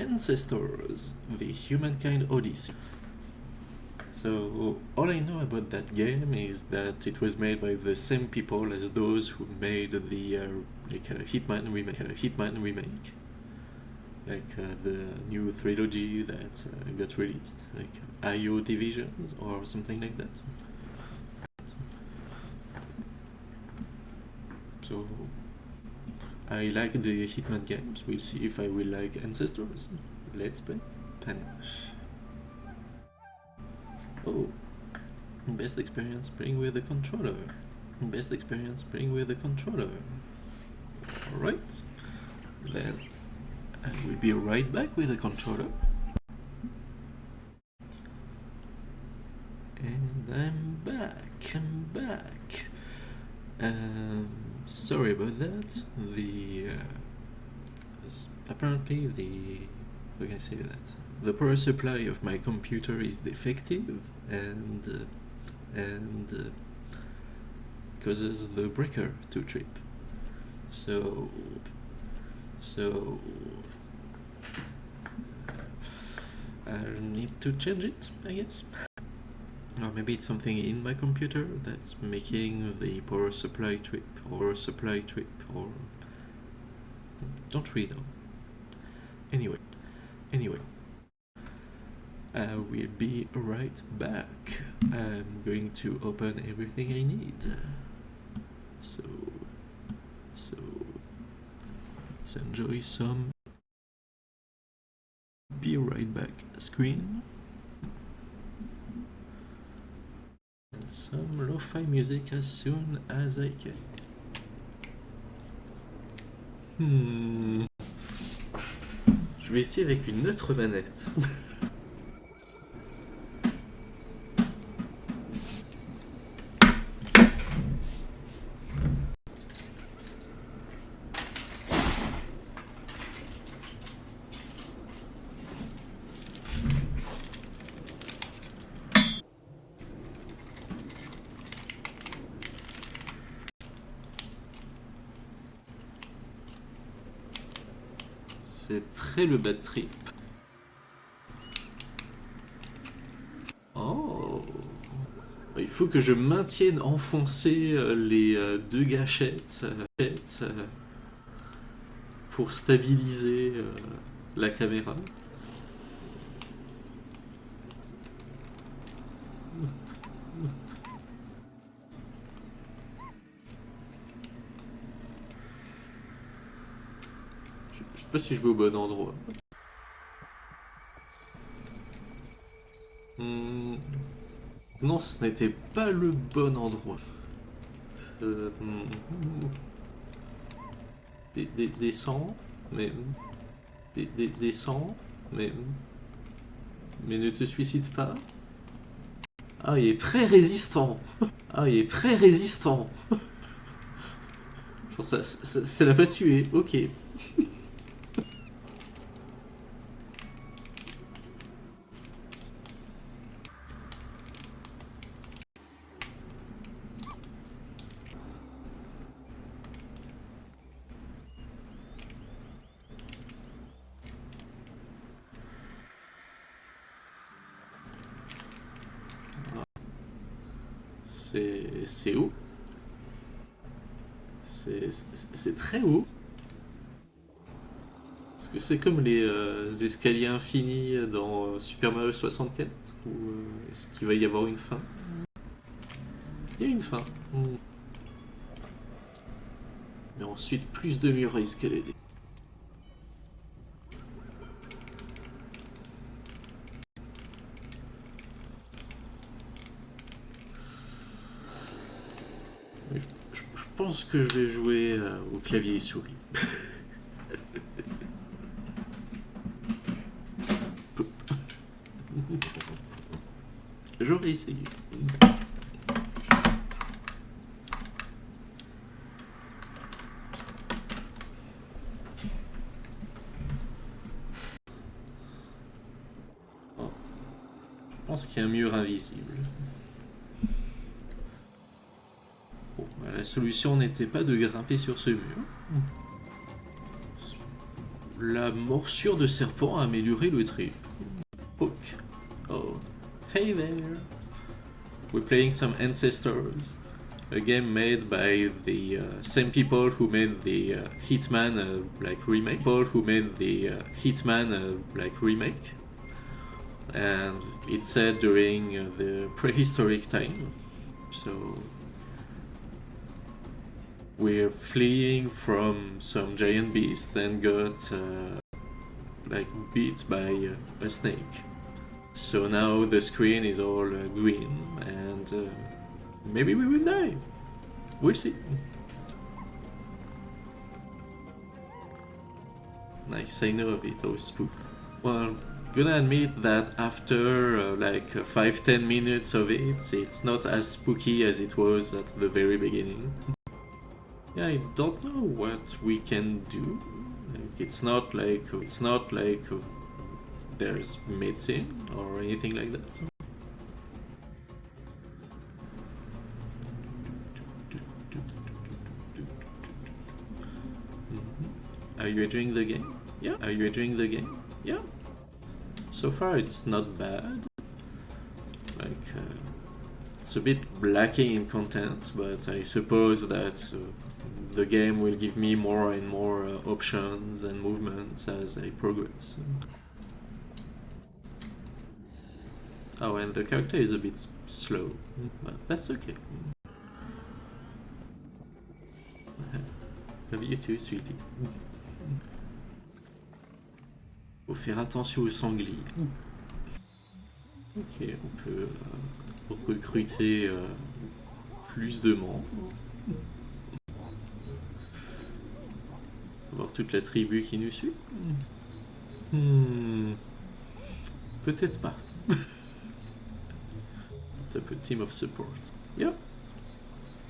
Ancestors, the Humankind Odyssey. So all I know about that game is that it was made by the same people as those who made the Hitman remake, the new trilogy that got released, like IO Divisions or something like that. So I like the Hitman games. We'll see if I will like Ancestors. Let's play Panache. Oh, best experience playing with the controller. Best experience playing with the controller. Alright, then I will be right back with the controller. And I'm back. Sorry about that. Apparently how can I say that? The power supply of my computer is defective and causes the breaker to trip. So I'll need to change it, I guess. Or maybe it's something in my computer that's making the power supply trip, or don't really know. Anyway, I will be right back. I'm going to open everything I need. So let's enjoy some be right back screen. And some lo-fi music as soon as I can. Je vais essayer avec une autre manette. C'est très le bad trip. Oh, il faut que je maintienne enfoncé les deux gâchettes pour stabiliser la caméra. Je sais pas si je vais au bon endroit. Non, ce n'était pas le bon endroit. Descends, mais... Descends, mais ne te suicide pas. Ah, il est très résistant. Ça l'a pas tué, ok. C'est haut. C'est très haut. Est-ce que c'est comme les escaliers infinis dans Super Mario 64 ou est-ce qu'il va y avoir une fin? Il y a une fin. Mais ensuite, plus de murs à escalader. Je pense que je vais jouer au clavier et souris. J'aurais essayé. Oh. Je pense qu'il y a un mur invisible. La solution n'était pas de grimper sur ce mur. La morsure de serpent a amélioré le trip. Hook. Oh. Hey there. We're playing some Ancestors. A game made by the same people who made the Hitman remake. People who made the Hitman remake. And it's set during the prehistoric time. So we're fleeing from some giant beasts and got beat by a snake. So now the screen is all green and maybe we will die. We'll see. Nice, I know of it, oh spook. Well, gonna admit that after 5-10 minutes of it, it's not as spooky as it was at the very beginning. Yeah, I don't know what we can do. It's not like there's medicine or anything like that. Are you enjoying the game? Yeah. Are you enjoying the game? Yeah. So far it's not bad. It's a bit lacking in content, but I suppose that the game will give me more and more options and movements as I progress. Oh, and the character is a bit slow, but that's okay. Love you too, sweetie. Faut faire attention aux sangliers. Ok, on peut recruter plus de membres. Avoir toute la tribu qui nous suit. Peut-être pas. Type a team of support. Yeah.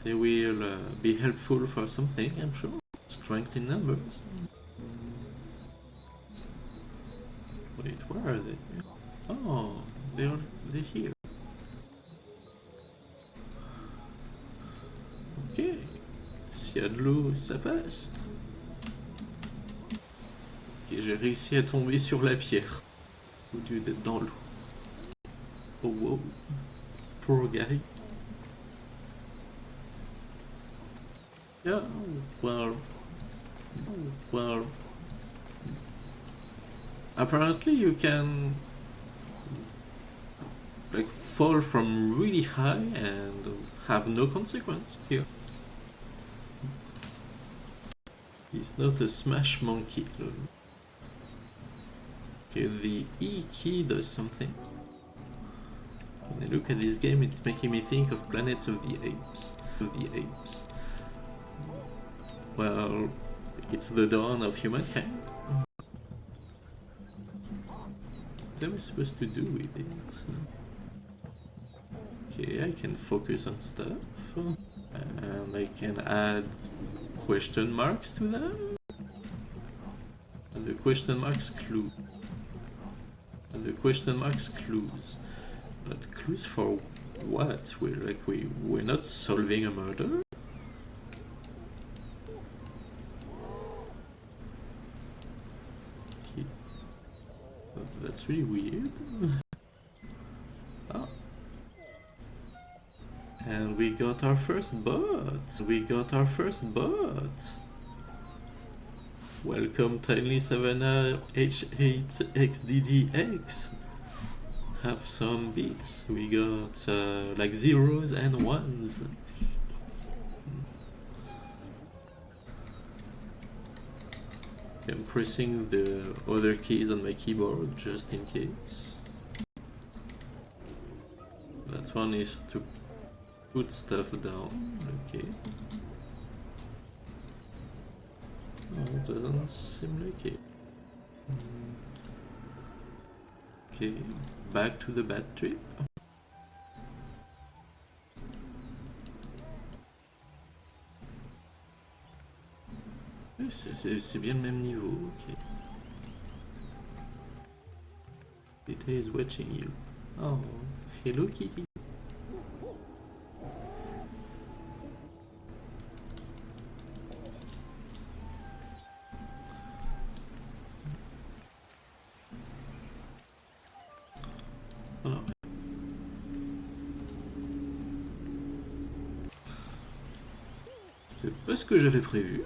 They will be helpful for something, I'm sure. Strength in numbers. Wait, where are they? Oh, they're here. Ok. S'il y a de l'eau, ça passe. Ok, j'ai réussi à tomber sur la pierre. Au lieu d'être dans l'eau. Oh wow. Poor guy. Yeah, well. Apparently you can fall from really high and have no consequence here. He's not a smash monkey. Okay, the E key does something. When I look at this game, it's making me think of Planets of the Apes. Well, it's the dawn of humankind. What am I supposed to do with it? Okay, I can focus on stuff. And I can add question marks to them. And the question marks clue. And the question marks clues. But clues for what? We're not solving a murder? Okay. That's really weird. Oh. And we got our first bot. Welcome Tiny Savannah H8XDDX. Have some beats. We got zeros and ones. I'm pressing the other keys on my keyboard just in case. That one is to put stuff down. Okay. Oh, doesn't seem like it. Okay, back to the bad trip. C'est bien le même niveau, ok. Kitty is watching you. Oh, hello Kitty. Alors, c'est pas ce que j'avais prévu,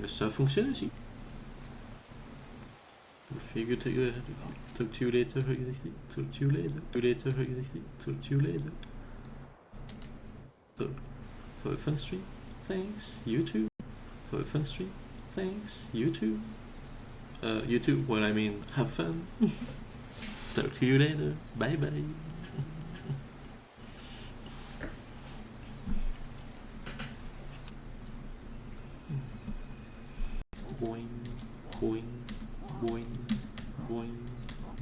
mais ça fonctionne aussi. Figure talk to you later, existing. Talk to you later, existing. Talk to you later. So, have a fun stream. Thanks, you too. Have a fun stream. Thanks, you too. You too, well, I mean, have fun. Talk to you later. Bye bye. Boing, boing, boing, boing,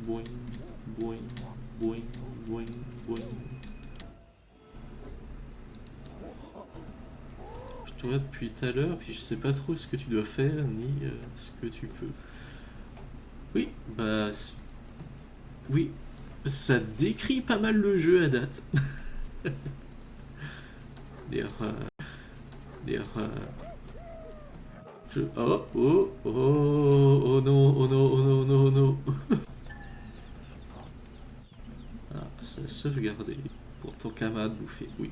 boing, boing, boing, boing, boing. Je te regarde depuis tout à l'heure, puis je sais pas trop ce que tu dois faire, ni ce que tu peux. Oui, bah... Oui, ça décrit pas mal le jeu à date. D'ailleurs... Oh, oh, oh, oh non, oh non, oh non, oh non, oh non. Ah, ça a sauvegardé pour ton camarade bouffé, oui.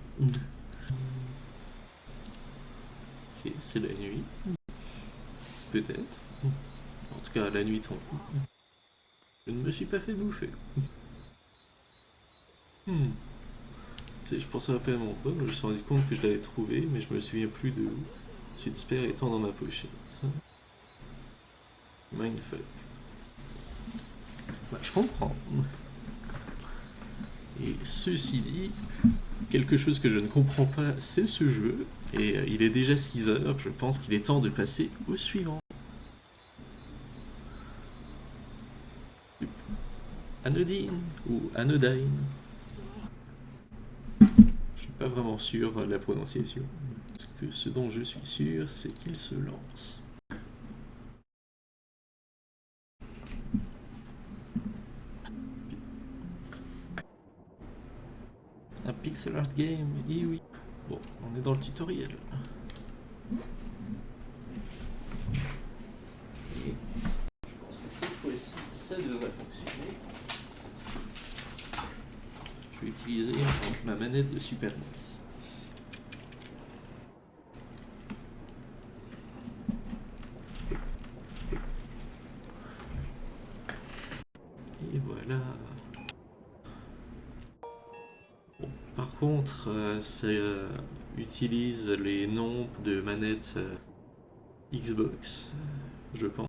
Ok, c'est la nuit. Peut-être. En tout cas, la nuit tombe. Je ne me suis pas fait bouffer. Tu sais, je pensais à peine à mon pote, je me suis rendu compte que je l'avais trouvé, mais je me souviens plus de où. Sudspare étant dans ma pochette. Mindfuck. Bah, je comprends. Et ceci dit, quelque chose que je ne comprends pas, c'est ce jeu. Et il est déjà 6 heures, je pense qu'il est temps de passer au suivant. Anodine ou Anodyne. Je suis pas vraiment sûr de la prononciation. Ce dont je suis sûr, c'est qu'il se lance. Un pixel art game, et oui. Bon, on est dans le tutoriel. Et je pense que cette fois-ci, ça devrait fonctionner. Je vais utiliser ma manette de Super NES. Et voilà. Bon, par contre, ça utilise les noms de manettes Xbox, je pense.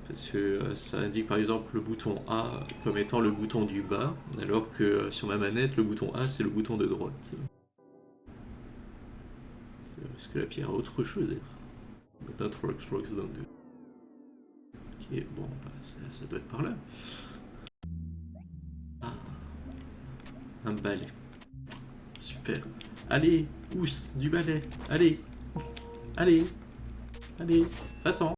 Parce que ça indique par exemple le bouton A comme étant le bouton du bas, alors que sur ma manette, le bouton A c'est le bouton de droite. Est-ce que la pierre a autre chose à dire? But not rocks don't do. Ok, bon, bah, ça doit être par là. Ah, un balai. Super. Allez, ousse, du balai. Allez, allez, allez, attends.